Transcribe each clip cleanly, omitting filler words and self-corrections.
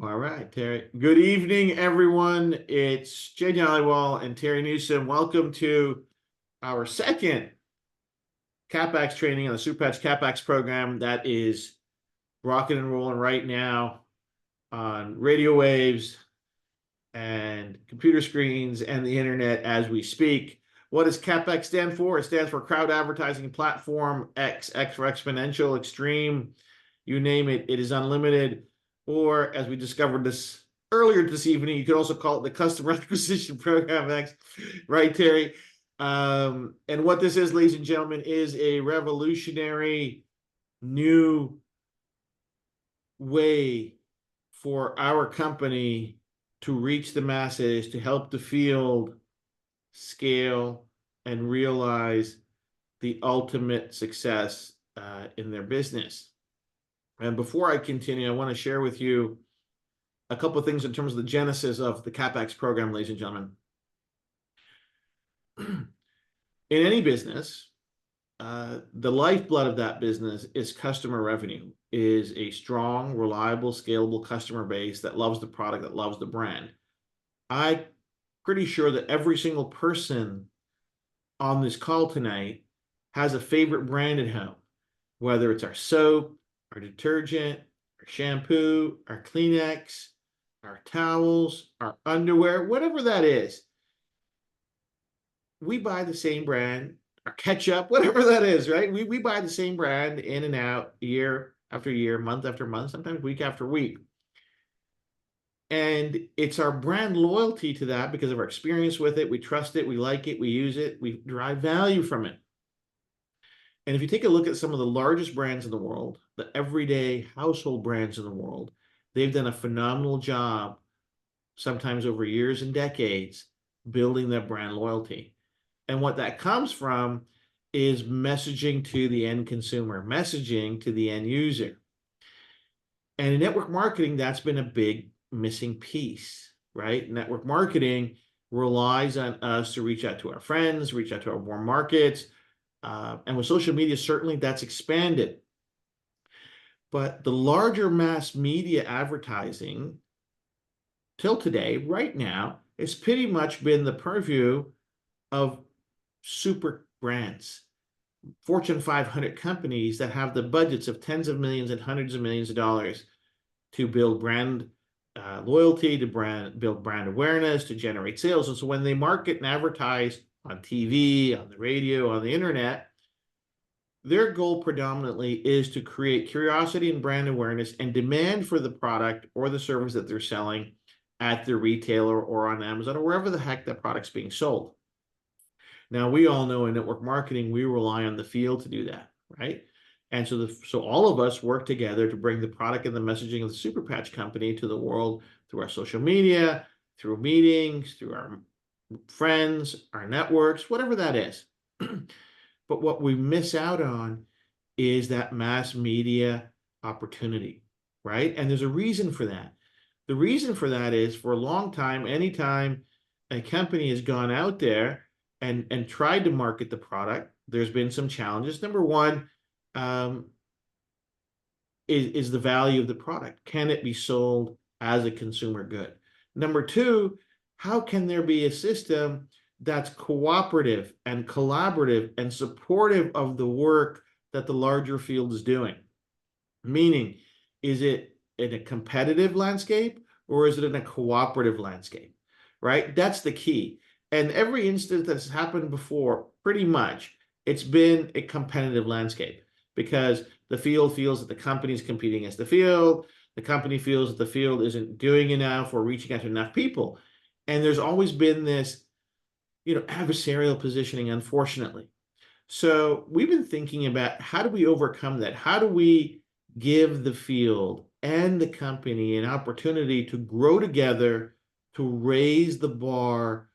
All right, Terry. Good evening, everyone. It's Jay Dollywall and Terry Newsom. Welcome to our second CAPX training on the Superpatch CAPX program that is rocking and rolling right now on radio waves and computer screens and the internet as we speak. What does CAPX stand for? It stands for Crowd Advertising Platform X for Exponential, Extreme, you name it. It is unlimited. Or as we discovered this earlier this evening, you could also call it the Customer Acquisition Program X, right, Terry? And what this is, ladies and gentlemen, is a revolutionary new way for our company to reach the masses, to help the field scale and realize the ultimate success in their business. And before I continue, I want to share with you a couple of things in terms of the genesis of the CAPX program, ladies and gentlemen. In any business, the lifeblood of that business is customer revenue, is a strong, reliable, scalable customer base that loves the product, that loves the brand. I'm pretty sure that every single person on this call tonight has a favorite brand at home, whether it's our soap, our detergent, our shampoo, our Kleenex, our towels, our underwear, whatever that is. We buy the same brand, our ketchup, whatever that is, right? We buy the same brand in and out, year after year, month after month, sometimes week after week. And it's our brand loyalty to that because of our experience with it. We trust it, we like it, we use it, we derive value from it. And if you take a look at some of the largest brands in the world, the everyday household brands in the world, they've done a phenomenal job, sometimes over years and decades, building that brand loyalty. And what that comes from is messaging to the end consumer, messaging to the end user. And in network marketing, that's been a big missing piece, right? Network marketing relies on us to reach out to our friends, reach out to our warm markets. And with social media, certainly that's expanded. But the larger mass media advertising till today, right now, it's pretty much been the purview of super brands, Fortune 500 companies that have the budgets of tens of millions and hundreds of millions of dollars to build brand loyalty, to build brand awareness, to generate sales. And so when they market and advertise on TV, on the radio, on the internet, their goal predominantly is to create curiosity and brand awareness and demand for the product or the service that they're selling at their retailer or on Amazon or wherever the heck that product's being sold. Now, we all know in network marketing, we rely on the field to do that, right? And so all of us work together to bring the product and the messaging of the Superpatch company to the world through our social media, through meetings, through our friends, our networks, whatever that is. But what we miss out on is that mass media opportunity, right? And there's a reason for that. The reason for that is for a long time, anytime a company has gone out there and tried to market the product, there's been some challenges. Number one is the value of the product. Can it be sold as a consumer good? Number two, how can there be a system that's cooperative and collaborative and supportive of the work that the larger field is doing? Meaning, is it in a competitive landscape or is it in a cooperative landscape, right? That's the key. And every instance that's happened before, pretty much, it's been a competitive landscape because the field feels that the company is competing against the field. The company feels that the field isn't doing enough or reaching out to enough people. And there's always been this, adversarial positioning, unfortunately. So we've been thinking about how do we overcome that? How do we give the field and the company an opportunity to grow together, to raise the bar,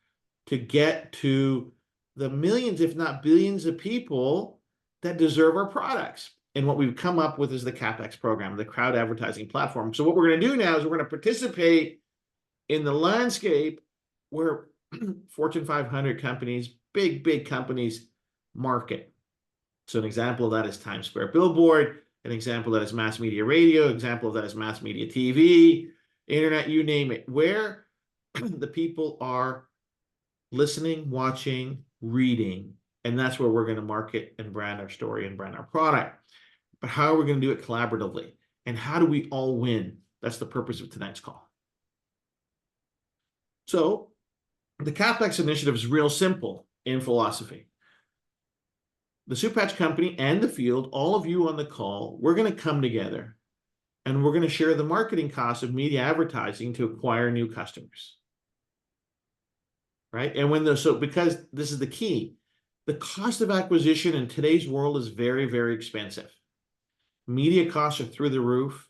to get to the millions, if not billions of people that deserve our products? And what we've come up with is the CAPX program, the crowd advertising platform. So what we're going to do now is we're going to participate in the landscape where Fortune 500 companies, big companies market. So an example of that is Times Square billboard. An example of that is mass media radio. An example of that is mass media TV. internet, you name it, where the people are listening, watching, reading, and that's where we're going to market and brand our story and brand our product. But how are we going to do it collaboratively? And how do we all win? That's the purpose of tonight's call. So the CAPX initiative is real simple in philosophy. The Soup Patch Company and the field, all of you on the call, we're going to come together and we're going to share the marketing costs of media advertising to acquire new customers. Right? And because this is the key, the cost of acquisition in today's world is very, very expensive. Media costs are through the roof.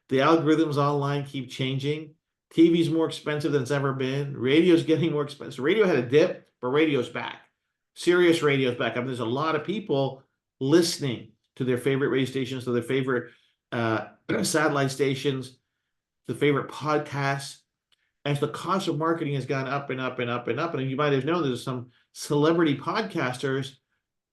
The algorithms online keep changing. TV is more expensive than it's ever been. Radio's getting more expensive. Radio had a dip, but radio's back. Sirius radio's back. I mean, there's a lot of people listening to their favorite radio stations, to their favorite satellite stations, the favorite podcasts. As the cost of marketing has gone up and up and up and up, and you might have known there's some celebrity podcasters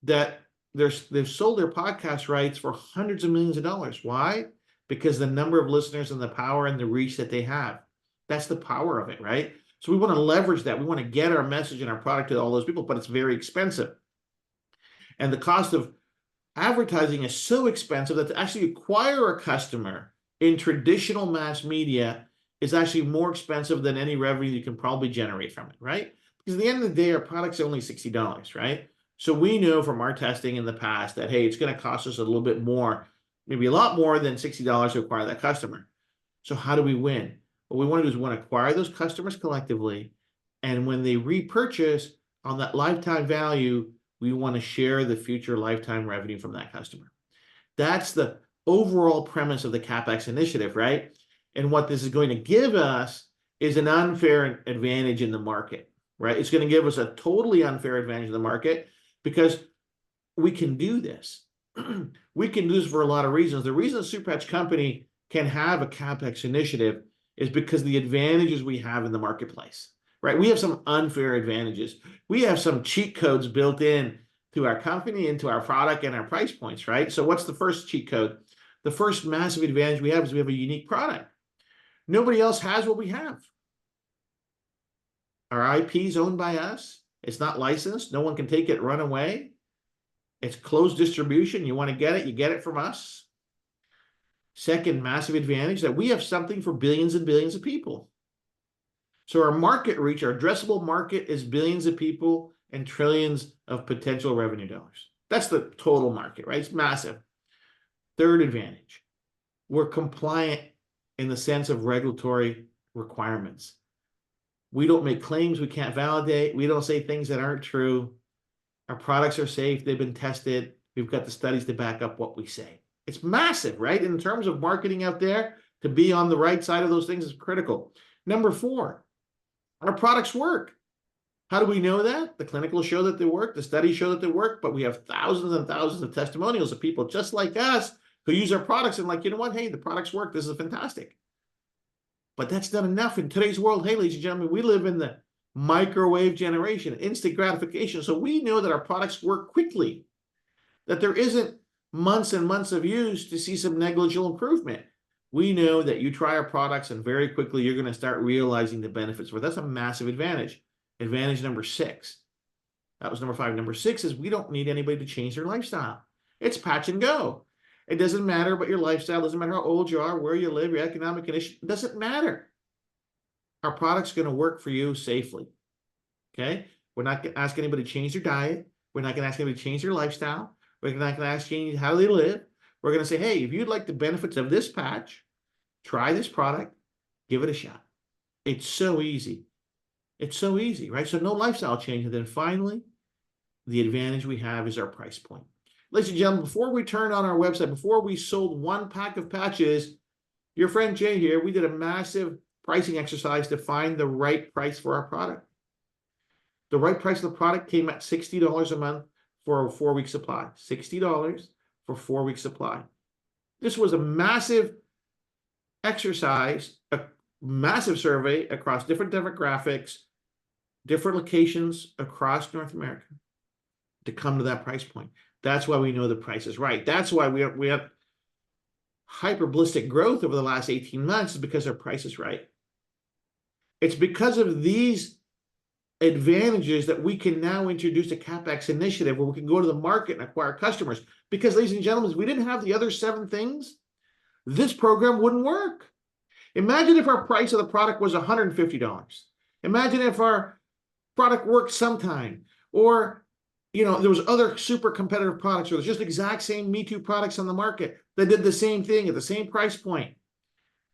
that they've sold their podcast rights for hundreds of millions of dollars. Why? Because the number of listeners and the power and the reach that they have. That's the power of it, right? So we want to leverage that. We want to get our message and our product to all those people, but it's very expensive. And the cost of advertising is so expensive that to actually acquire a customer in traditional mass media is actually more expensive than any revenue you can probably generate from it, right? Because at the end of the day, our product's only $60, right? So we know from our testing in the past that, hey, it's going to cost us a little bit more, maybe a lot more than $60 to acquire that customer. So how do we win? What we want to do is we want to acquire those customers collectively. And when they repurchase on that lifetime value, we want to share the future lifetime revenue from that customer. That's the overall premise of the CAPX initiative, right? And what this is going to give us is an unfair advantage in the market, right? It's going to give us a totally unfair advantage in the market because we can do this. We can do this for a lot of reasons. The reason the Soup Patch Company can have a CAPX initiative is because the advantages we have in the marketplace, right? We have some unfair advantages. We have some cheat codes built in to our company, into our product and our price points, right? So what's the first cheat code? The first massive advantage we have is we have a unique product. Nobody else has what we have. Our IP is owned by us. It's not licensed. No one can take it, run away. It's closed distribution. You want to get it, you get it from us. Second massive advantage, that we have something for billions and billions of people. So our market reach, our addressable market is billions of people and trillions of potential revenue dollars. That's the total market, right? It's massive. Third advantage, we're compliant in the sense of regulatory requirements. We don't make claims we can't validate. We don't say things that aren't true. Our products are safe. They've been tested. We've got the studies to back up what we say. It's massive, right? In terms of marketing out there, to be on the right side of those things is critical. Number 4, our products work. How do we know that? The clinicals show that they work. The studies show that they work, but we have thousands and thousands of testimonials of people just like us who use our products and like, you know what? Hey, the products work. This is fantastic. But that's not enough in today's world. Hey, ladies and gentlemen, we live in the microwave generation, instant gratification. So we know that our products work quickly, that there isn't months and months of use to see some negligible improvement. We know that you try our products and very quickly you're going to start realizing the benefits. Well, that's a massive advantage. Advantage number 6. That was number 5. Number 6 is we don't need anybody to change their lifestyle. It's patch and go. It doesn't matter about your lifestyle. It doesn't matter how old you are, where you live, your economic condition. It doesn't matter. Our product's going to work for you safely. Okay? We're not going to ask anybody to change their diet. We're not going to ask anybody to change their lifestyle. We're not going to ask you how they live. We're going to say, hey, if you'd like the benefits of this patch, try this product, give it a shot. It's so easy. It's so easy, right? So no lifestyle change. And then finally, the advantage we have is our price point. Ladies and gentlemen, before we turned on our website, before we sold 1 pack of patches, your friend Jay here, we did a massive pricing exercise to find the right price for our product. The right price of the product came at $60 a month for a 4-week supply. $60 for 4-week supply. This was a massive exercise, a massive survey across different demographics, different locations across North America to come to that price point. That's why we know the price is right. That's why we have hyper ballistic growth over the last 18 months, is because our price is right. It's because of these advantages that we can now introduce a CAPX initiative where we can go to the market and acquire customers. Because, ladies and gentlemen, if we didn't have the other 7 things, this program wouldn't work. Imagine if our price of the product was $150. Imagine if our product worked sometime, or there was other super competitive products, or there's just exact same Me Too products on the market that did the same thing at the same price point.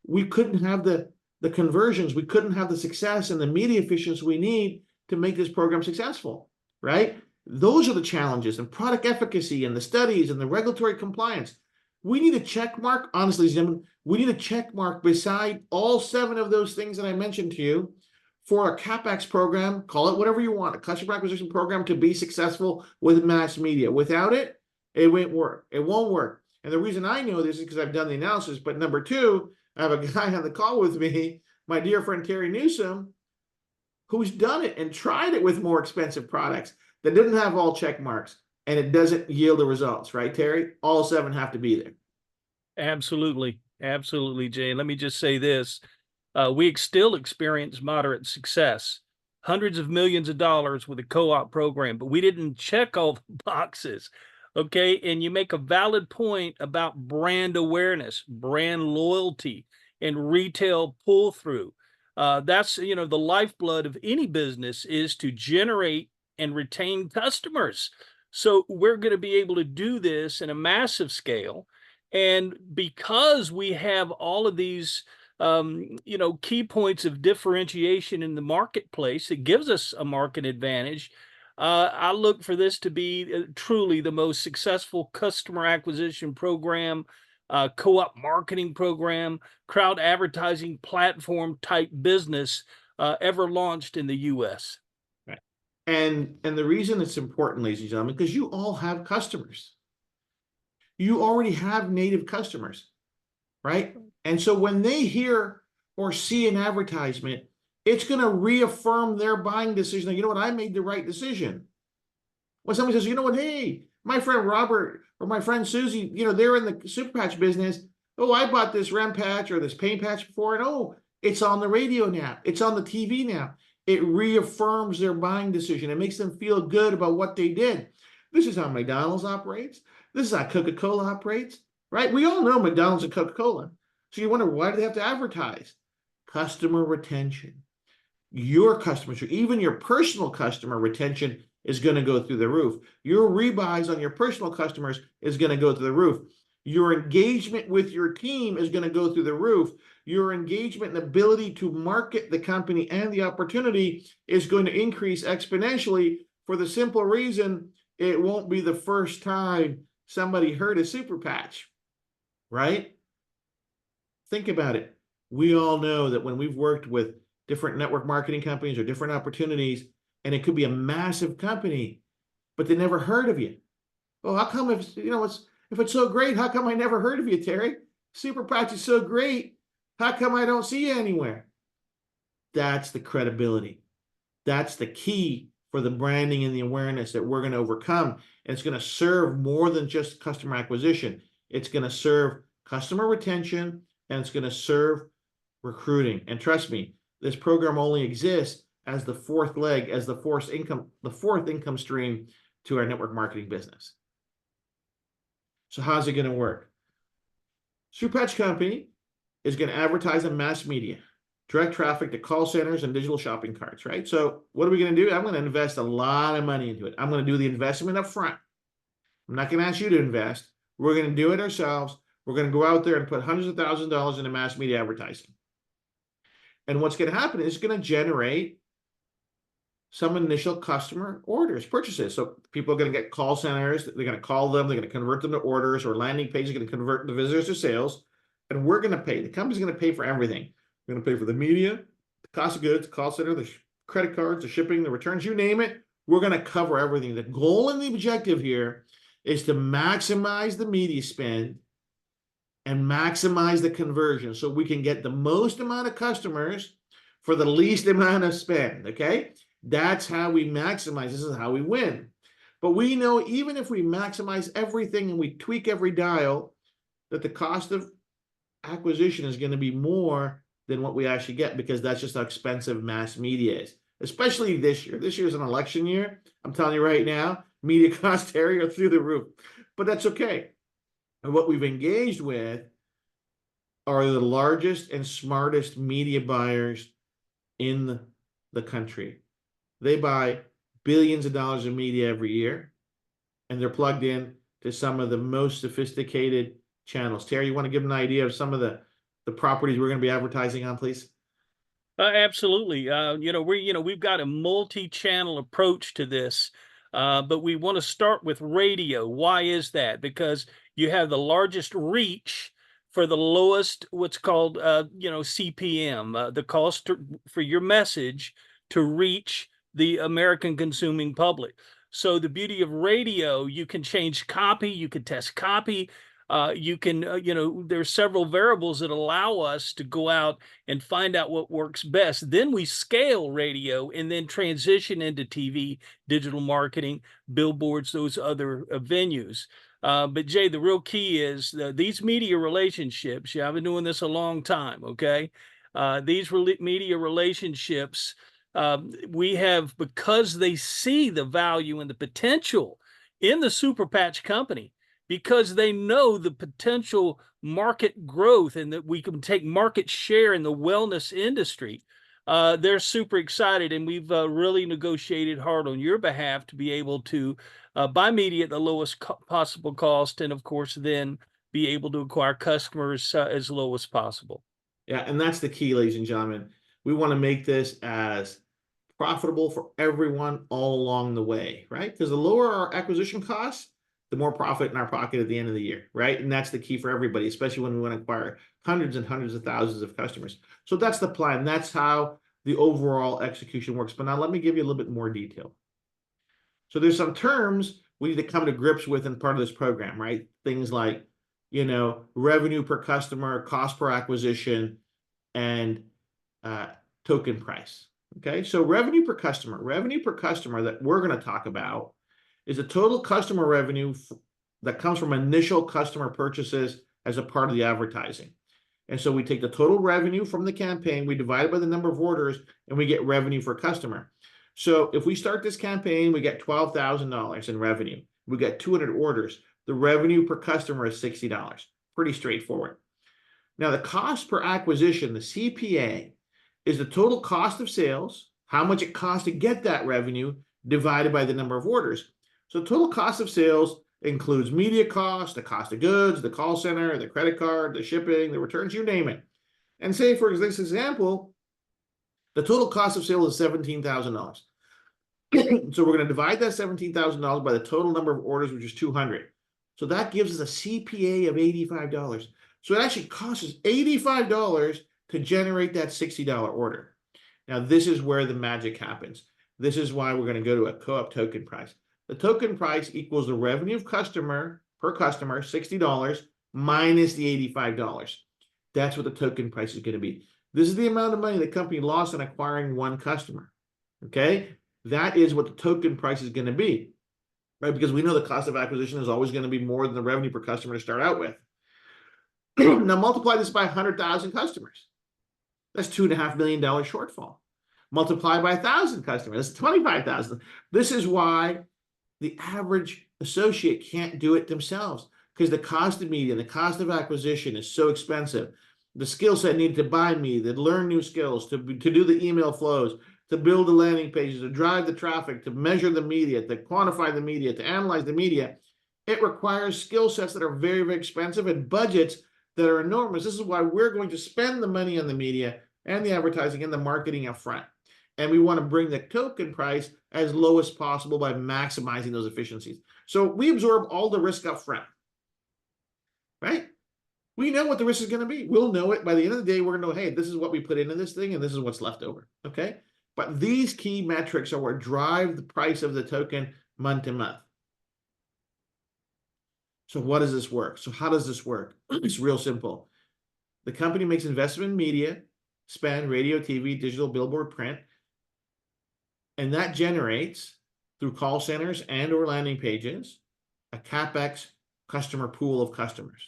We couldn't have the conversions, we couldn't have the success and the media efficiency we need to make this program successful, right? Those are the challenges, and product efficacy and the studies and the regulatory compliance. We need a check mark, honestly, gentlemen, we need a check mark beside all 7 of those things that I mentioned to you for a CAPX program, call it whatever you want, a customer acquisition program to be successful with mass media. Without it, it won't work. It won't work. And the reason I know this is because I've done the analysis. But number 2, I have a guy on the call with me, my dear friend Terry Newsom, who's done it and tried it with more expensive products that didn't have all check marks, and it doesn't yield the results, right, Terry? All 7 have to be there. Absolutely. Absolutely, Jay. And let me just say this. We still experience moderate success, hundreds of millions of dollars with a co-op program, but we didn't check all the boxes. Okay. And you make a valid point about brand awareness, brand loyalty, and retail pull through. That's, the lifeblood of any business is to generate and retain customers. So we're going to be able to do this in a massive scale. And because we have all of these key points of differentiation in the marketplace, it gives us a market advantage. I look for this to be truly the most successful customer acquisition program, co-op marketing program, crowd advertising platform type business ever launched in the U.S. Right. And the reason it's important, ladies and gentlemen, because you all have customers. You already have native customers, right? And so when they hear or see an advertisement, it's going to reaffirm their buying decision. You know what? I made the right decision. When somebody says, you know what? Hey, my friend Robert or my friend Susie, they're in the super patch business. Oh, I bought this REM patch or this pain patch before, and oh, it's on the radio now. It's on the TV now. It reaffirms their buying decision. It makes them feel good about what they did. This is how McDonald's operates. This is how Coca-Cola operates, right? We all know McDonald's and Coca-Cola. So you wonder, why do they have to advertise? Customer retention. Your customers, even your personal customer retention is going to go through the roof. Your rebuys on your personal customers is going to go through the roof. Your engagement with your team is going to go through the roof. Your engagement and ability to market the company and the opportunity is going to increase exponentially for the simple reason it won't be the first time somebody heard a super patch, right? Think about it. We all know that when we've worked with different network marketing companies or different opportunities, and it could be a massive company, but they never heard of you. Oh, how come if it's so great, how come I never heard of you, Terry? Super patch is so great. How come I don't see you anywhere? That's the credibility. That's the key for the branding and the awareness that we're going to overcome. And it's going to serve more than just customer acquisition. It's going to serve customer retention, and it's going to serve recruiting. And trust me, this program only exists as the 4th leg, as the 4th income stream to our network marketing business. So how's it going to work? Super Patch Company is going to advertise in mass media, direct traffic to call centers and digital shopping carts, right? So what are we going to do? I'm going to invest a lot of money into it. I'm going to do the investment up front. I'm not going to ask you to invest. We're going to do it ourselves. We're going to go out there and put hundreds of thousands of dollars into mass media advertising. And what's going to happen is it's going to generate some initial customer orders, purchases. So people are going to get call centers. They're going to call them. They're going to convert them to orders, or landing pages are going to convert the visitors to sales. And we're going to pay. The company's going to pay for everything. We're going to pay for the media, the cost of goods, the call center, the credit cards, the shipping, the returns, you name it. We're going to cover everything. The goal and the objective here is to maximize the media spend and maximize the conversion so we can get the most amount of customers for the least amount of spend, okay? That's how we maximize. This is how we win. But we know even if we maximize everything and we tweak every dial, that the cost of acquisition is going to be more than what we actually get, because that's just how expensive mass media is, especially this year. This year is an election year. I'm telling you right now, media costs, Terry, are through the roof, but that's okay. And what we've engaged with are the largest and smartest media buyers in the country. They buy billions of dollars of media every year, and they're plugged in to some of the most sophisticated channels. Terry, you want to give them an idea of some of the properties we're going to be advertising on, please? Absolutely. We've got a multi-channel approach to this, but we want to start with radio. Why is that? Because you have the largest reach for the lowest, what's called, CPM, the for your message to reach the American consuming public. So the beauty of radio, you can change copy, you can test copy. You can, there's several variables that allow us to go out and find out what works best. Then we scale radio and then transition into TV, digital marketing, billboards, those other venues. But Jay, the real key is these media relationships. Yeah, I've been doing this a long time. Okay, these media relationships we have, because they see the value and the potential in the super patch company, because they know the potential market growth and that we can take market share in the wellness industry. They're super excited, and we've really negotiated hard on your behalf to be able to buy media at the lowest possible cost, and of course, then be able to acquire customers as low as possible. Yeah, and that's the key, ladies and gentlemen. We want to make this as profitable for everyone all along the way, right? Because the lower our acquisition costs, the more profit in our pocket at the end of the year, right? And that's the key for everybody, especially when we want to acquire hundreds and hundreds of thousands of customers. So that's the plan. That's how the overall execution works. But now let me give you a little bit more detail. So there's some terms we need to come to grips with in part of this program, right? Things like, revenue per customer, cost per acquisition, and token price. Okay, so revenue per customer that we're going to talk about is the total customer revenue that comes from initial customer purchases as a part of the advertising. And so we take the total revenue from the campaign, we divide it by the number of orders, and we get revenue for customer. So if we start this campaign, we get $12,000 in revenue. We get 200 orders. The revenue per customer is $60. Pretty straightforward. Now, the cost per acquisition, the CPA, is the total cost of sales, how much it costs to get that revenue, divided by the number of orders. So total cost of sales includes media cost, the cost of goods, the call center, the credit card, the shipping, the returns, you name it. And say, for this example, the total cost of sales is $17,000. So we're going to divide that $17,000 by the total number of orders, which is 200. So that gives us a CPA of $85. So it actually costs us $85 to generate that $60 order. Now, this is where the magic happens. This is why we're going to go to a co-op token price. The token price equals the revenue of customer per customer, $60 minus the $85. That's what the token price is going to be. This is the amount of money the company lost on acquiring one customer. Okay, that is what the token price is going to be, right? Because we know the cost of acquisition is always going to be more than the revenue per customer to start out with. Now multiply this by 100,000 customers. That's $2.5 million shortfall. Multiply by 1,000 customers. That's 25,000. This is why the average associate can't do it themselves, because the cost of media, the cost of acquisition is so expensive. The skill set needed to buy media, to learn new skills, to do the email flows, to build the landing pages, to drive the traffic, to measure the media, to quantify the media, to analyze the media. It requires skill sets that are very, very expensive and budgets that are enormous. This is why we're going to spend the money on the media and the advertising and the marketing up front. And we want to bring the token price as low as possible by maximizing those efficiencies. So we absorb all the risk up front, right? We know what the risk is going to be. We'll know it by the end of the day. We're going to know, hey, this is what we put into this thing, and this is what's left over, okay? But these key metrics are what drive the price of the token month to month. So what does this work? So how does this work? It's real simple. The company makes investment in media, spend, radio, TV, digital, billboard, print, and that generates, through call centers and or landing pages, a CAPX customer pool of customers.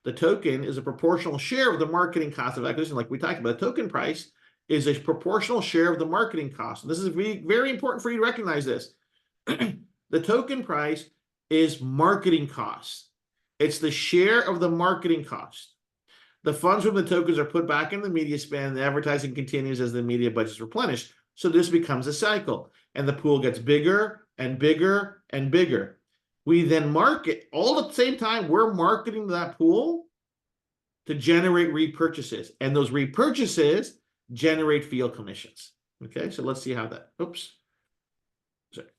The token is a proportional share of the marketing cost of acquisition. Like we talked about, the token price is a proportional share of the marketing cost. And this is very, very important for you to recognize this. The token price is marketing costs. It's the share of the marketing cost. The funds from the tokens are put back in the media spend. The advertising continues as the media budget is replenished. So this becomes a cycle, and the pool gets bigger and bigger and bigger. We then market, all at the same time, we're marketing that pool to generate repurchases, and those repurchases generate field commissions. Okay, so let's see how that,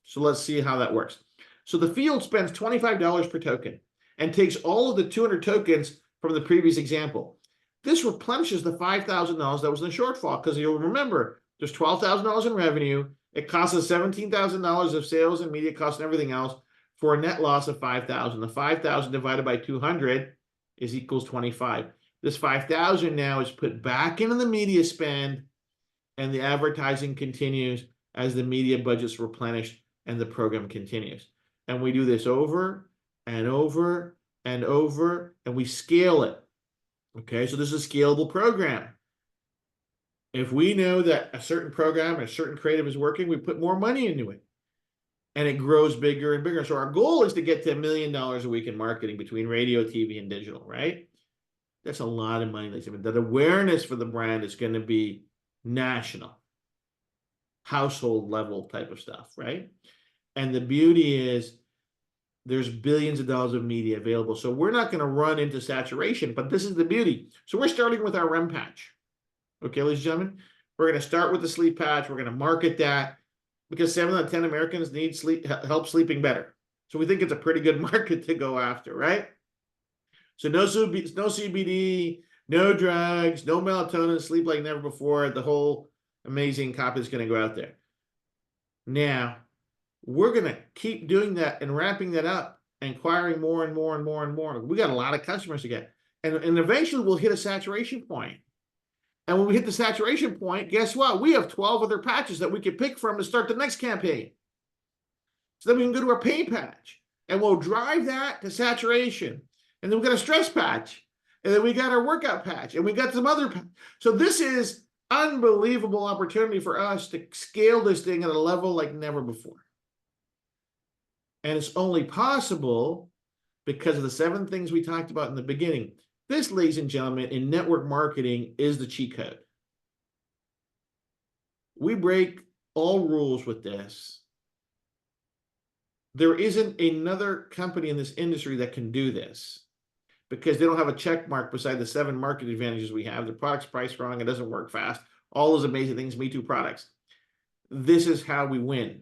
so let's see how that works. So the field spends $25 per token and takes all of the 200 tokens from the previous example. This replenishes the $5,000 that was in the shortfall, because you'll remember there's $12,000 in revenue. It costs us $17,000 of sales and media costs and everything else for a net loss of $5,000. The $5,000 divided by 200 is equals 25. This $5,000 now is put back into the media spend, and the advertising continues as the media budget's replenished and the program continues. And we do this over and over and over, and we scale it. Okay, so this is a scalable program. If we know that a certain program or a certain creative is working, we put more money into it, and it grows bigger and bigger. So our goal is to get to $1 million a week in marketing between radio, TV, and digital, right? That's a lot of money. That awareness for the brand is going to be national, household level type of stuff, right? And the beauty is there's billions of dollars of media available. So we're not going to run into saturation, but this is the beauty. So we're starting with our REM patch. Okay, ladies and gentlemen, we're going to start with the sleep patch. We're going to market that because 7 out of 10 Americans need help sleeping better. So we think it's a pretty good market to go after, right? So no CBD, no drugs, no melatonin, sleep like never before. The whole amazing CAPX is going to go out there. Now, we're going to keep doing that and ramping that up, and acquiring more and more and more and more. We got a lot of customers to get. And eventually we'll hit a saturation point. And when we hit the saturation point, guess what? We have 12 other patches that we can pick from to start the next campaign. So then we can go to our pain patch, and we'll drive that to saturation. And then we got a stress patch, and then we got our workout patch, and we got some other patch. So this is unbelievable opportunity for us to scale this thing at a level like never before. And it's only possible because of the 7 things we talked about in the beginning. This, ladies and gentlemen, in network marketing is the cheat code. We break all rules with this. There isn't another company in this industry that can do this, because they don't have a check mark beside the 7 market advantages we have. The product's priced wrong, it doesn't work fast, all those amazing things, Me Too products. This is how we win,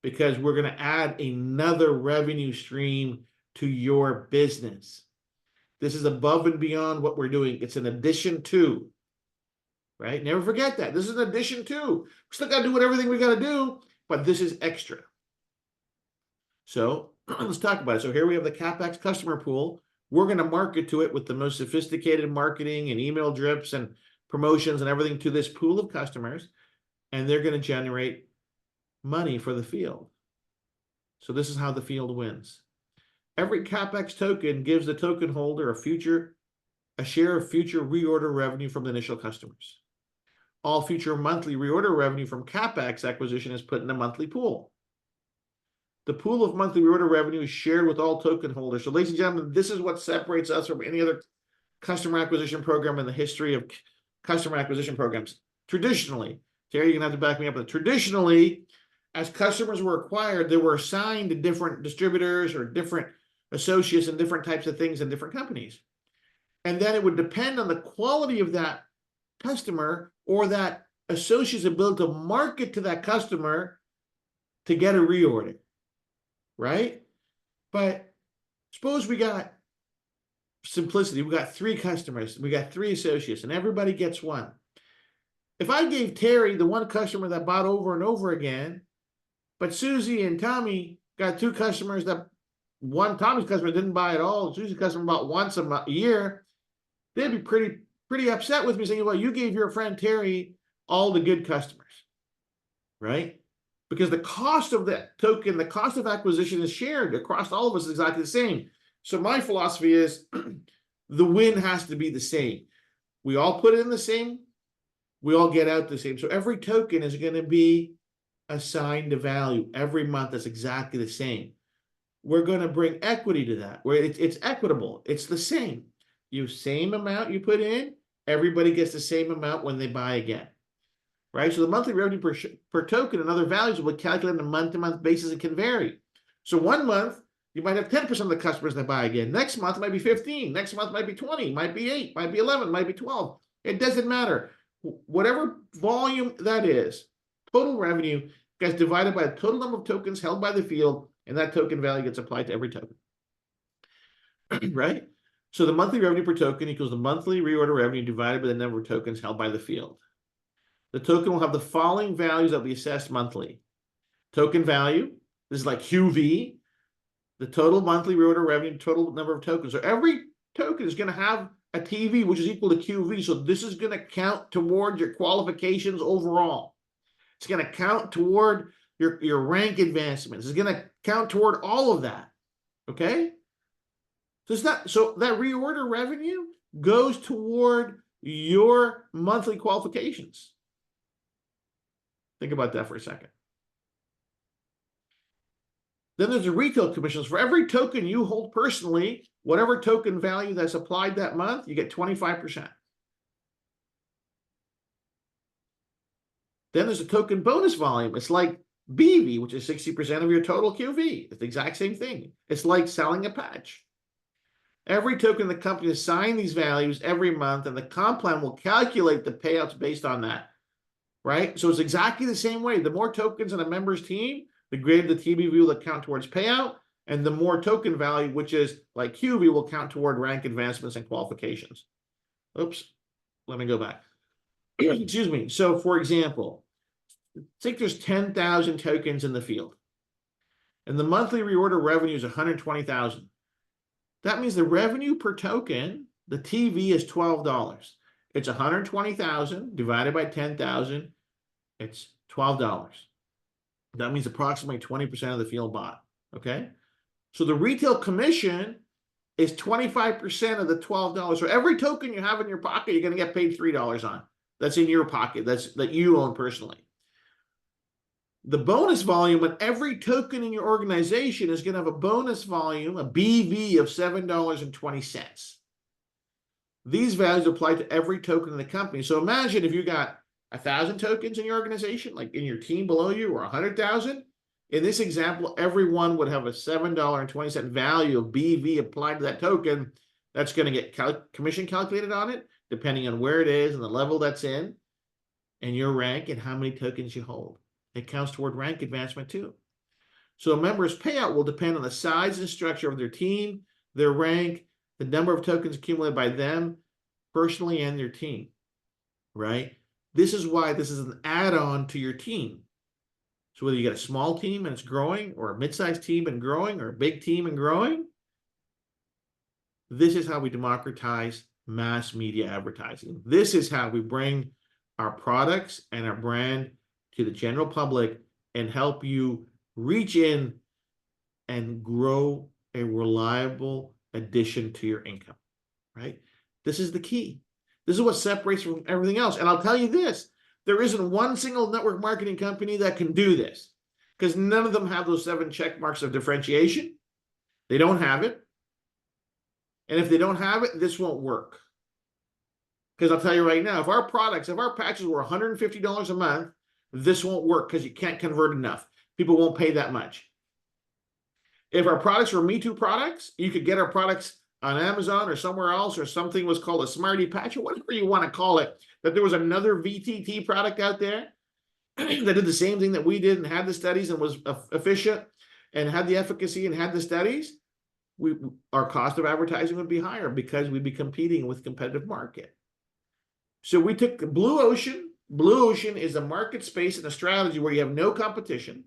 because we're going to add another revenue stream to your business. This is above and beyond what we're doing. It's an addition to, right? Never forget that. This is an addition to. We still got to do everything we got to do, but this is extra. So let's talk about it. So here we have the CAPX customer pool. We're going to market to it with the most sophisticated marketing and email drips and promotions and everything to this pool of customers, and they're going to generate money for the field. So this is how the field wins. Every CAPX token gives the token holder a share of future reorder revenue from the initial customers. All future monthly reorder revenue from CAPX acquisition is put in a monthly pool. The pool of monthly reorder revenue is shared with all token holders. So, ladies and gentlemen, this is what separates us from any other customer acquisition program in the history of customer acquisition programs. Traditionally, Terry, you're going to have to back me up, but traditionally, as customers were acquired, they were assigned to different distributors or different associates and different types of things in different companies. And then it would depend on the quality of that customer or that associate's ability to market to that customer to get a reorder, right? But suppose we got simplicity. We got 3 customers, we got 3 associates, and everybody gets one. If I gave Terry the one customer that bought over and over again, but Susie and Tommy got 2 customers that Tommy's customer didn't buy at all, Susie's customer bought once a year, they'd be pretty upset with me, saying, well, you gave your friend Terry all the good customers, right? Because the cost of that token, the cost of acquisition is shared across all of us is exactly the same. So my philosophy is the win has to be the same. We all put in the same, we all get out the same. So every token is going to be assigned a value every month that's exactly the same. We're going to bring equity to that, where it's equitable. It's the same. You same amount you put in, everybody gets the same amount when they buy again, right? So the monthly revenue per token and other values will be calculated on a month-to-month basis and can vary. So one month, you might have 10% of the customers that buy again. Next month might be 15. Next month might be 20, might be 8, might be 11, might be 12. It doesn't matter. Whatever volume that is, total revenue gets divided by the total number of tokens held by the field, and that token value gets applied to every token, right? So the monthly revenue per token equals the monthly reorder revenue divided by the number of tokens held by the field. The token will have the following values that will be assessed monthly. Token value, this is like QV, the total monthly reorder revenue, total number of tokens. So every token is going to have a TV, which is equal to QV. So this is going to count towards your qualifications overall. It's going to count toward your rank advancements. It's going to count toward all of that. Okay? So that reorder revenue goes toward your monthly qualifications. Think about that for a second. Then there's the retail commissions. For every token you hold personally, whatever token value that's applied that month, you get 25%. Then there's a token bonus volume. It's like BV, which is 60% of your total QV. It's the exact same thing. It's like selling a patch. Every token in the company assign these values every month, and the comp plan will calculate the payouts based on that, right? So it's exactly the same way. The more tokens in a member's team, the greater the TBV will count towards payout, and the more token value, which is like QV, will count toward rank advancements and qualifications. Oops, let me go back. Excuse me. So for example, think there's 10,000 tokens in the field, and the monthly reorder revenue is 120,000. That means the revenue per token, the TV, is $12. It's 120,000 divided by 10,000. It's $12. That means approximately 20% of the field bought. Okay. So the retail commission is 25% of the $12. So every token you have in your pocket, you're going to get paid $3 on. That's in your pocket. That you own personally. The bonus volume on every token in your organization is going to have a bonus volume, a BV, of $7.20. These values apply to every token in the company. So imagine if you got 1,000 tokens in your organization, like in your team below you, or 100,000. In this example, everyone would have a $7.20 value of BV applied to that token. That's going to get commission calculated on it, depending on where it is and the level that's in, and your rank and how many tokens you hold. It counts toward rank advancement too. So a member's payout will depend on the size and structure of their team, their rank, the number of tokens accumulated by them personally and their team, right? This is why this is an add-on to your team. So whether you got a small team and it's growing, or a mid-sized team and growing, or a big team and growing, this is how we democratize mass media advertising. This is how we bring our products and our brand to the general public and help you reach in and grow a reliable addition to your income, right? This is the key. This is what separates from everything else. And I'll tell you this, there isn't one single network marketing company that can do this, because none of them have those 7 check marks of differentiation. They don't have it. And if they don't have it, this won't work. Because I'll tell you right now, if our patches were $150 a month, this won't work, because you can't convert enough. People won't pay that much. If our products were Me Too products, you could get our products on Amazon or somewhere else, or something was called a Smarty Patch, or whatever you want to call it, that there was another VTT product out there that did the same thing that we did and had the studies and was efficient and had the efficacy and had the studies, our cost of advertising would be higher, because we'd be competing with competitive market. So we took the Blue Ocean. Blue Ocean is a market space and a strategy where you have no competition.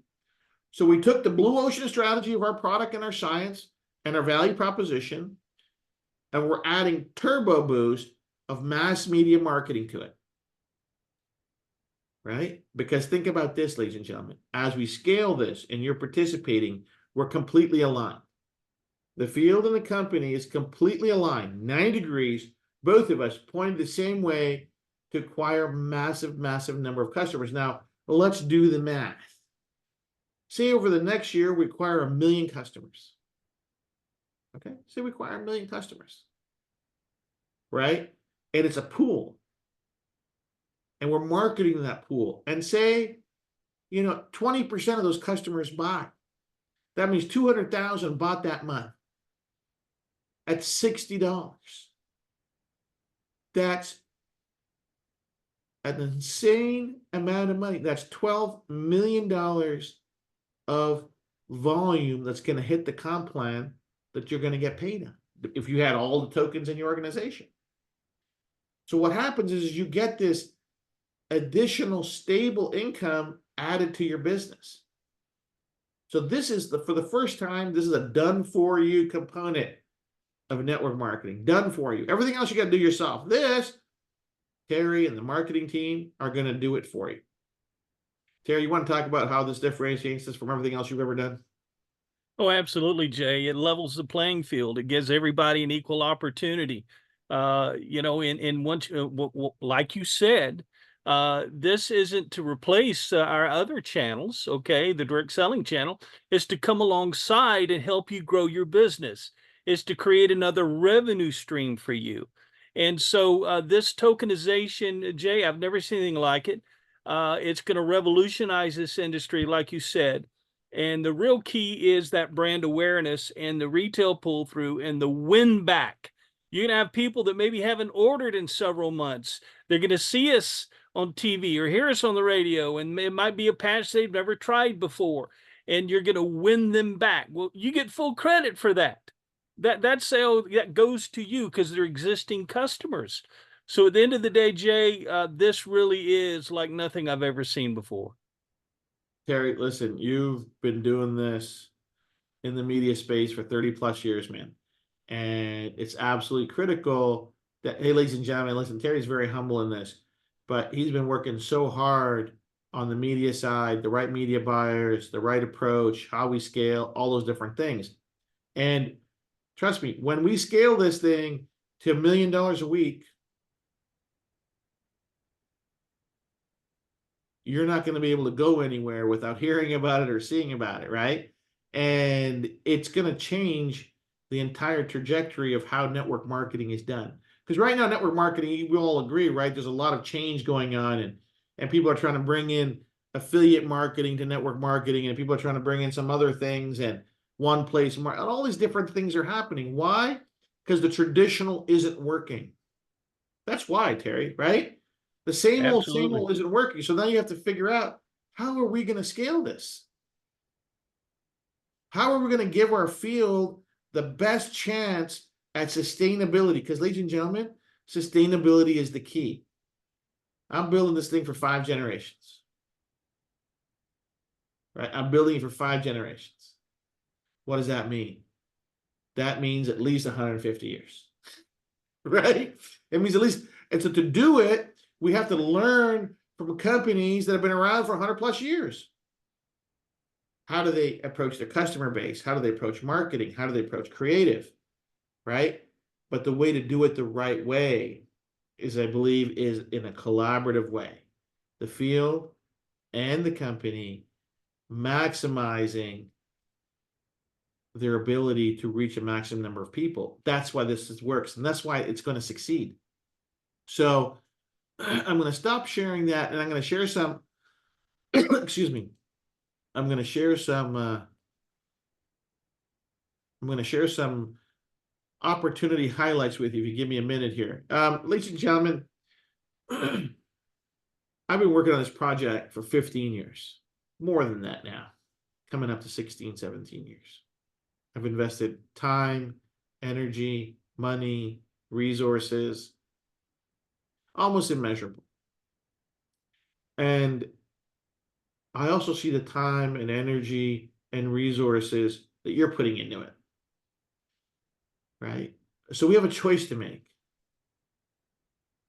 So we took the Blue Ocean strategy of our product and our science and our value proposition, and we're adding turbo boost of mass media marketing to it, right? Because think about this, ladies and gentlemen, as we scale this and you're participating, we're completely aligned. The field and the company is completely aligned, 90 degrees, both of us pointed the same way to acquire massive, massive number of customers. Now, let's do the math. Say over the next year, we acquire 1 million customers. Okay, say we acquire 1 million customers, right? And it's a pool. And we're marketing that pool. And say, 20% of those customers buy. That means 200,000 bought that month at $60. That's an insane amount of money. That's $12 million of volume that's going to hit the comp plan that you're going to get paid on if you had all the tokens in your organization. So what happens is you get this additional stable income added to your business. So this is for the first time, this is a done for you component of network marketing. Done for you. Everything else you got to do yourself. This, Terry and the marketing team are going to do it for you. Terry, you want to talk about how this differentiates this from everything else you've ever done? Oh, absolutely, Jay. It levels the playing field. It gives everybody an equal opportunity. In once, like you said, this isn't to replace our other channels. Okay, the direct selling channel is to come alongside and help you grow your business. Is to create another revenue stream for you. And so this tokenization, Jay, I've never seen anything like it. It's going to revolutionize this industry, like you said. And the real key is that brand awareness and the retail pull through and the win back. You're going to have people that maybe haven't ordered in several months. They're going to see us on TV or hear us on the radio, and it might be a patch they've never tried before, and you're going to win them back. Well, you get full credit for that. That sale that goes to you because they're existing customers. So at the end of the day, Jay, this really is like nothing I've ever seen before. Terry, listen, you've been doing this in the media space for 30 plus years, man. And it's absolutely critical that, hey, ladies and gentlemen, listen, Terry's very humble in this, but he's been working so hard on the media side, the right media buyers, the right approach, how we scale, all those different things. And trust me, when we scale this thing to $1 million a week, you're not going to be able to go anywhere without hearing about it or seeing about it, right? And it's going to change the entire trajectory of how network marketing is done. Because right now, network marketing, we all agree, right? There's a lot of change going on, and people are trying to bring in affiliate marketing to network marketing, and people are trying to bring in some other things, and one place, and all these different things are happening. Why? Because the traditional isn't working. That's why, Terry, right? The same Absolutely. old isn't working. So now you have to figure out, how are we going to scale this? How are we going to give our field the best chance at sustainability? Because, ladies and gentlemen, sustainability is the key. I'm building this thing for 5 generations. Right? I'm building it for 5 generations. What does that mean? That means at least 150 years. Right? It means at least, and so to do it, we have to learn from companies that have been around for 100 plus years. How do they approach their customer base? How do they approach marketing? How do they approach creative? Right? But the way to do it the right way is, I believe, is in a collaborative way. The field and the company maximizing their ability to reach a maximum number of people. That's why this works, and that's why it's going to succeed. So I'm going to stop sharing that, and I'm going to share some, excuse me, I'm going to share some opportunity highlights with you if you give me a minute here. Ladies and gentlemen, I've been working on this project for 15 years, more than that now, coming up to 16, 17 years. I've invested time, energy, money, resources, almost immeasurable. And I also see the time and energy and resources that you're putting into it, right? So we have a choice to make.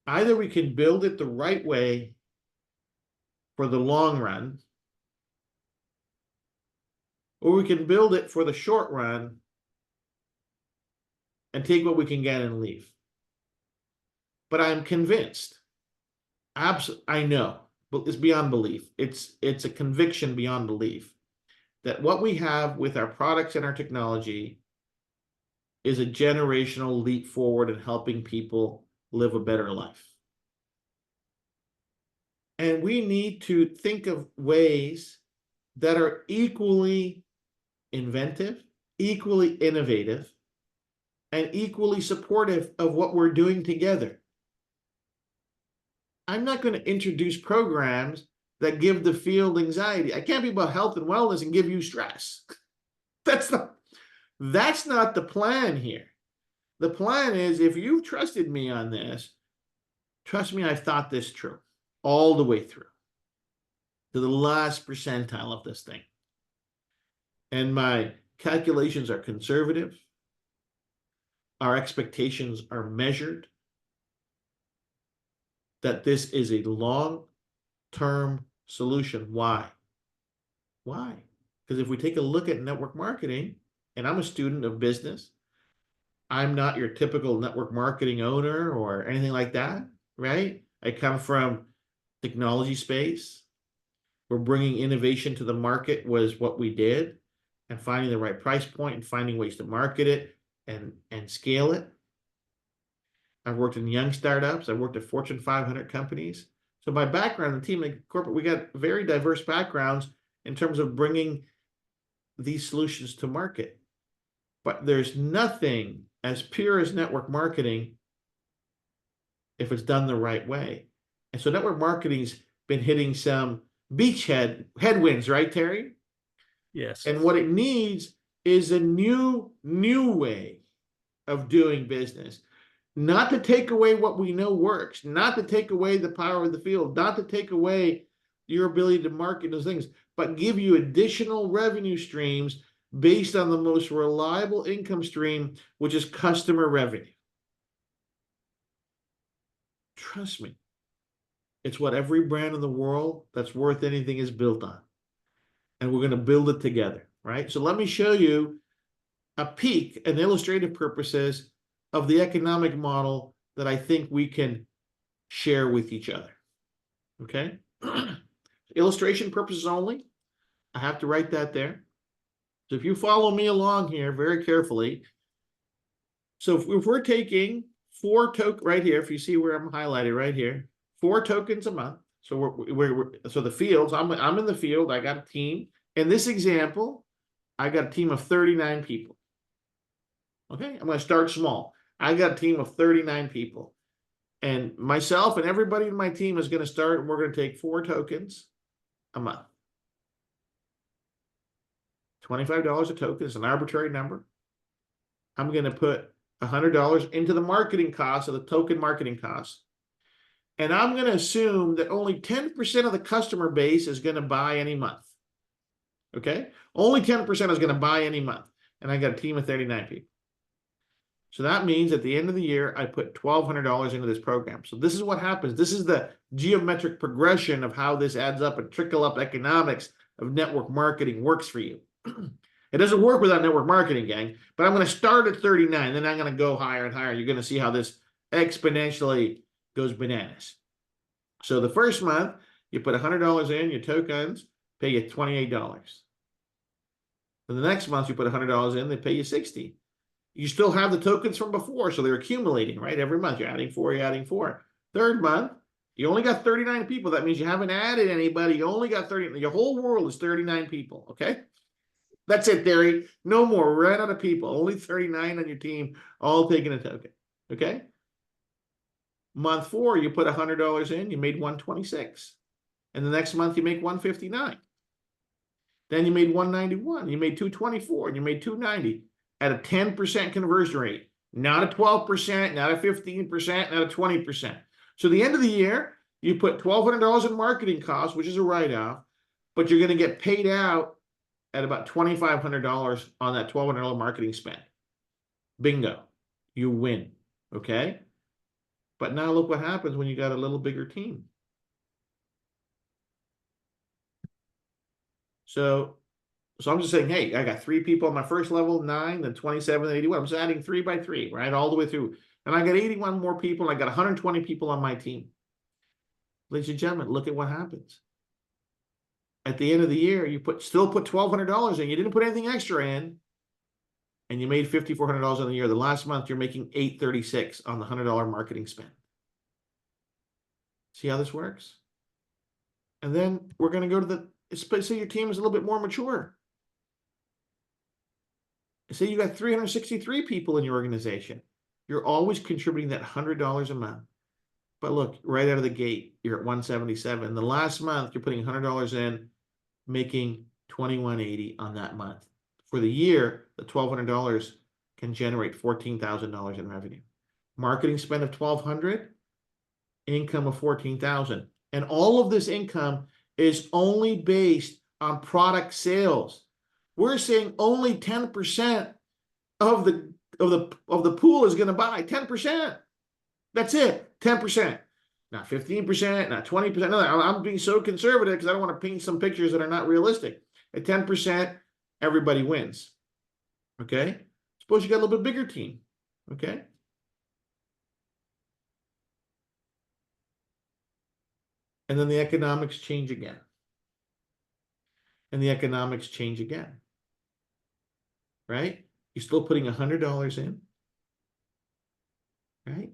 Either we can build it the right way for the long run, or we can build it for the short run and take what we can get and leave. But I'm convinced, I know, but it's beyond belief. It's a conviction beyond belief that what we have with our products and our technology is a generational leap forward in helping people live a better life. And we need to think of ways that are equally inventive, equally innovative, and equally supportive of what we're doing together. I'm not going to introduce programs that give the field anxiety. I can't be about health and wellness and give you stress. That's not the plan here. The plan is, if you've trusted me on this, trust me, I've thought this through all the way through to the last percentile of this thing. And my calculations are conservative. Our expectations are measured. That this is a long-term solution. Why? Why? Because if we take a look at network marketing, and I'm a student of business, I'm not your typical network marketing owner or anything like that, right? I come from technology space. We're bringing innovation to the market was what we did, and finding the right price point and finding ways to market it and scale it. I've worked in young startups. I've worked at Fortune 500 companies. So my background, the team at corporate, we got very diverse backgrounds in terms of bringing these solutions to market. But there's nothing as pure as network marketing if it's done the right way. And so network marketing's been hitting some headwinds, right, Terry? Yes. And what it needs is a new way of doing business. Not to take away what we know works, not to take away the power of the field, not to take away your ability to market those things, but give you additional revenue streams based on the most reliable income stream, which is customer revenue. Trust me, it's what every brand in the world that's worth anything is built on. And we're going to build it together, right? So let me show you a peek and illustrative purposes of the economic model that I think we can share with each other. Okay? Illustration purposes only. I have to write that there. So if you follow me along here very carefully, so if we're taking 4 tokens right here, if you see where I'm highlighted right here, 4 tokens a month. So so the fields, I'm in the field, I got a team. In this example, I got a team of 39 people. Okay, I'm going to start small. I got a team of 39 people. And myself and everybody in my team is going to start, and we're going to take 4 tokens a month. $25 a token is an arbitrary number. I'm going to put $100 into the marketing cost of the token marketing cost. And I'm going to assume that only 10% of the customer base is going to buy any month. Okay? Only 10% is going to buy any month. And I got a team of 39 people. So that means at the end of the year, I put $1,200 into this program. So this is what happens. This is the geometric progression of how this adds up and trickle up economics of network marketing works for you. It doesn't work without network marketing, gang, but I'm going to start at 39, then I'm going to go higher and higher. You're going to see how this exponentially goes bananas. So the first month, you put $100 in, your tokens pay you $28. And the next month, you put $100 in, they pay you $60. You still have the tokens from before, so they're accumulating, right? Every month, you're adding 4, you're adding 4. Third month, you only got 39 people. That means you haven't added anybody. You only got 30. Your whole world is 39 people, okay? That's it, Terry. No more. We're right out of people. Only 39 on your team, all taking a token, okay? Month 4, you put $100 in, you made 126. And the next month, you make 159. Then you made 191. You made 224, and you made 290 at a 10% conversion rate. Not a 12%, not a 15%, not a 20%. So at the end of the year, you put $1,200 in marketing costs, which is a write-off, but you're going to get paid out at about $2,500 on that $1,200 marketing spend. Bingo. You win. Okay? But now look what happens when you got a little bigger team. So So I'm just saying, hey, I got 3 people on my first level, 9, then 27, 81. I'm just adding 3 by 3, right? All the way through. And I got 81 more people, and I got 120 people on my team. Ladies and gentlemen, look at what happens. At the end of the year, you still put $1,200 in. You didn't put anything extra in, and you made $5,400 on the year. The last month, you're making $836 on the $100 marketing spend. See how this works? And then we're going to go to say your team is a little bit more mature. Say you got 363 people in your organization. You're always contributing that $100 a month. But look, right out of the gate, you're at 177. The last month, you're putting $100 in, making $2,180 on that month. For the year, the $1,200 can generate $14,000 in revenue. Marketing spend of $1,200, income of $14,000. And all of this income is only based on product sales. We're saying only 10% of the pool is going to buy. 10%. That's it. 10%. Not 15%, not 20%. No, I'm being so conservative because I don't want to paint some pictures that are not realistic. At 10%, everybody wins. Okay? Suppose you got a little bit bigger team. Okay? And then the economics change again. And the economics change again. Right? You're still putting $100 in. Right?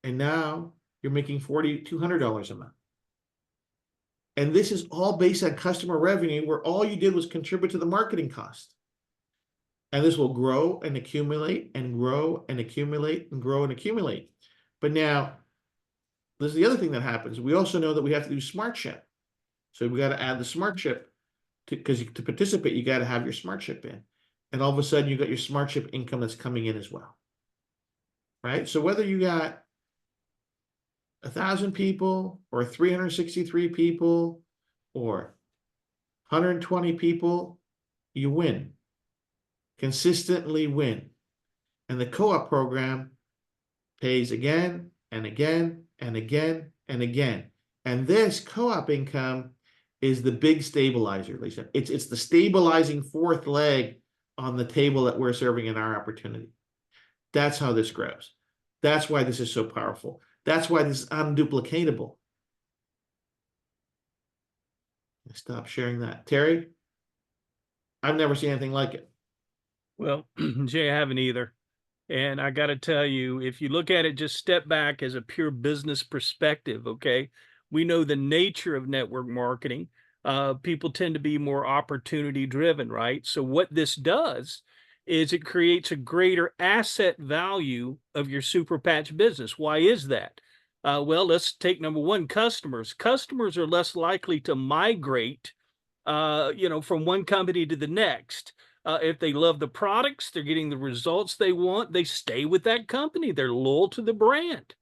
And now you're making $4,200 a month. And this is all based on customer revenue where all you did was contribute to the marketing cost. And this will grow and accumulate and grow and accumulate and grow and accumulate. But now, this is the other thing that happens. We also know that we have to do smart chip. So we got to add the smart chip because to participate, you got to have your smart chip in. And all of a sudden, you got your smart chip income that's coming in as well. Right? So whether you got 1,000 people or 363 people or 120 people, you win. Consistently win. And the co-op program pays again and again and again and again. And this co-op income is the big stabilizer, Lisa. It's the stabilizing fourth leg on the table that we're serving in our opportunity. That's how this grows. That's why this is so powerful. That's why this is unduplicatable. Stop sharing that. Terry, I've never seen anything like it. Well, Jay, I haven't either. And I got to tell you, if you look at it, just step back as a pure business perspective, okay? We know the nature of network marketing. People tend to be more opportunity driven, right? So what this does is it creates a greater asset value of your super patch business. Why is that? Well, let's take number one, customers. Customers are less likely to migrate, from one company to the next. If they love the products, they're getting the results they want, they stay with that company. They're loyal to the brand.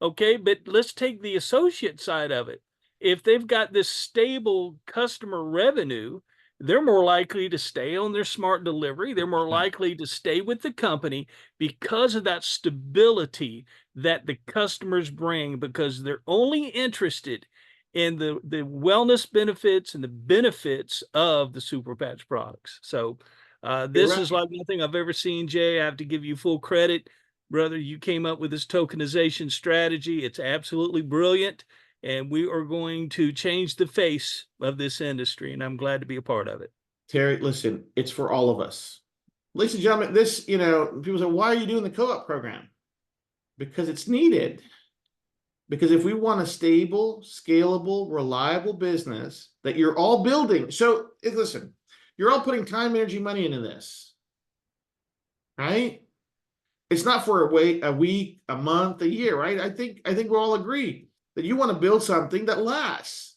Okay, but let's take the associate side of it. If they've got this stable customer revenue, they're more likely to stay on their smart delivery. They're more likely to stay with the company because of that stability that the customers bring, because they're only interested in the wellness benefits and the benefits of the Super Patch products. So this is like nothing I've ever seen, Jay. I have to give you full credit. Brother, you came up with this tokenization strategy. It's absolutely brilliant. And we are going to change the face of this industry. And I'm glad to be a part of it. Terry, listen, it's for all of us. Ladies and gentlemen, this, people say, why are you doing the co-op program? Because it's needed. Because if we want a stable, scalable, reliable business that you're all building. So listen, you're all putting time, energy, money into this, right? It's not for a week, a month, a year, right? I think we'll all agree that you want to build something that lasts.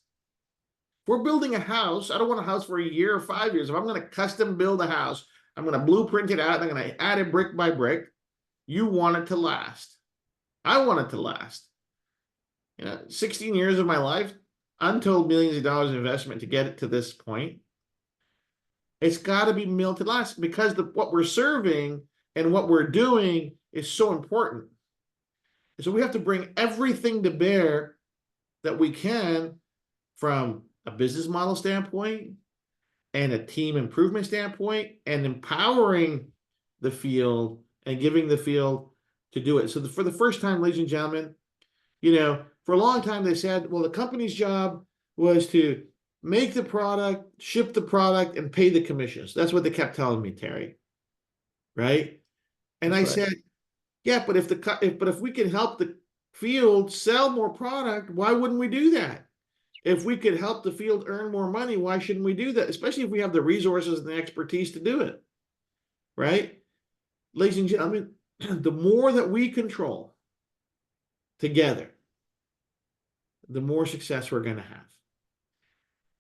If we're building a house, I don't want a house for a year or 5 years. If I'm going to custom build a house, I'm going to blueprint it out, and I'm going to add it brick by brick. You want it to last. I want it to last. 16 years of my life, untold millions of dollars in investment to get it to this point. It's got to be built to last because what we're serving and what we're doing is so important. And so we have to bring everything to bear that we can from a business model standpoint, and a team improvement standpoint, and empowering the field and giving the field to do it. So for the first time, ladies and gentlemen, for a long time they said, well, the company's job was to make the product, ship the product, and pay the commissions. That's what they kept telling me, Terry. Right? And That's I right. said, yeah, but if we can help the field sell more product, why wouldn't we do that? If we could help the field earn more money, why shouldn't we do that? Especially if we have the resources and the expertise to do it. Right? Ladies and gentlemen, the more that we control together, the more success we're going to have.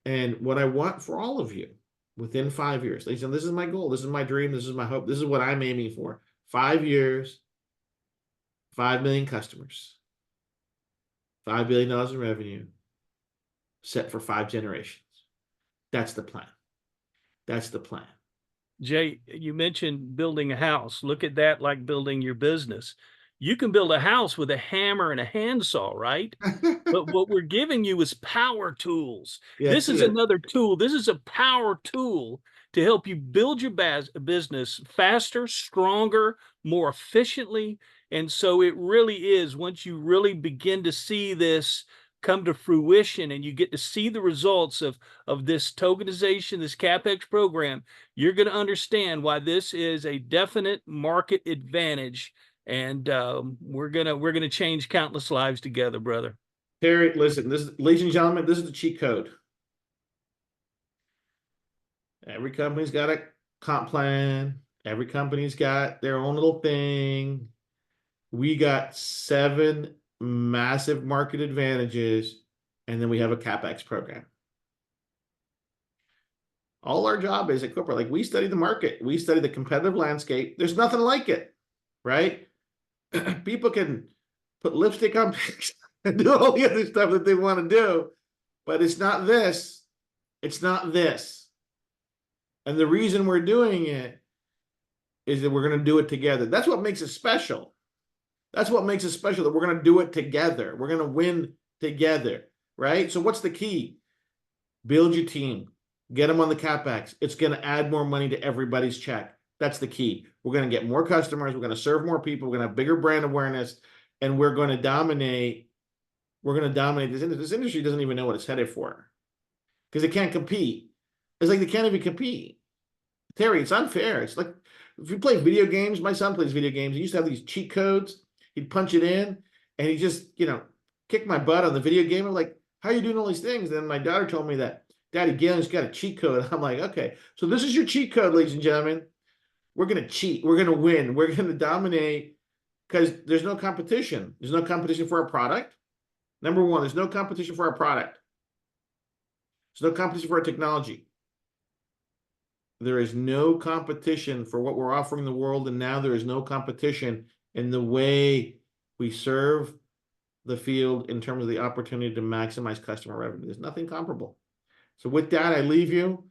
And what I want for all of you within 5 years, ladies and gentlemen, this is my goal. This is my dream. This is my hope. This is what I'm aiming for. 5 years, 5 million customers, $5 billion in revenue, set for 5 generations. That's the plan. That's the plan. Jay, you mentioned building a house. Look at that like building your business. You can build a house with a hammer and a handsaw, right? But what we're giving you is power tools. That's This is it. another tool. This is a power tool to help you build your business faster, stronger, more efficiently. And so it really is, once you really begin to see this come to fruition and you get to see the results of this tokenization, this CAPX program, you're going to understand why this is a definite market advantage. And we're gonna change countless lives together, brother. Terry, listen, ladies and gentlemen, this is the cheat code. Every company's got a comp plan. Every company's got their own little thing. We got 7 massive market advantages, and then we have a CapEx program. All our job is at corporate, like we study the market, we study the competitive landscape. There's nothing like it, right? People can put lipstick on pigs and do all the other stuff that they want to do, but it's not this. It's not this. And the reason we're doing it is that we're going to do it together. That's what makes it special. That's what makes it special, that we're going to do it together. We're going to win together, right? So what's the key? Build your team. Get them on the CapEx. It's going to add more money to everybody's check. That's the key. We're going to get more customers. We're going to serve more people. We're going to have bigger brand awareness, and we're going to dominate. We're going to dominate this industry. This industry doesn't even know what it's headed for because it can't compete. It's like they can't even compete. Terry, it's unfair. It's like if you play video games, my son plays video games. He used to have these cheat codes. He'd punch it in, and he just, kick my butt on the video game. I'm like, how are you doing all these things? Then my daughter told me that Daddy Galen's got a cheat code. I'm like, okay, so this is your cheat code, ladies and gentlemen. We're going to cheat. We're going to win. We're going to dominate because there's no competition. There's no competition for our product. Number one, there's no competition for our product. There's no competition for our technology. There is no competition for what we're offering the world, and now there is no competition in the way we serve the field in terms of the opportunity to maximize customer revenue. There's nothing comparable. So with that, I leave you.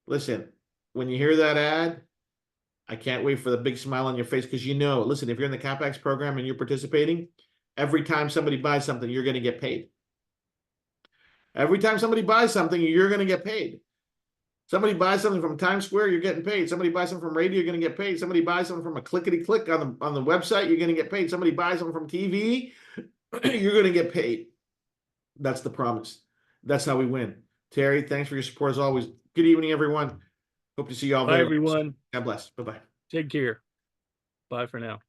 Listen, when you hear that ad, I can't wait for the big smile on your face because listen, if you're in the CapEx program and you're participating, every time somebody buys something, you're going to get paid. Every time somebody buys something, you're going to get paid. Somebody buys something from Times Square, you're getting paid. Somebody buys something from radio, you're going to get paid. Somebody buys something from a clickety-click on the website, you're going to get paid. Somebody buys something from TV, you're going to get paid. That's the promise. That's how we win. Terry, thanks for your support as always. Good evening, everyone. Hope to see you all Bye, very much. everyone. God bless. Bye-bye. Take care. Bye for now.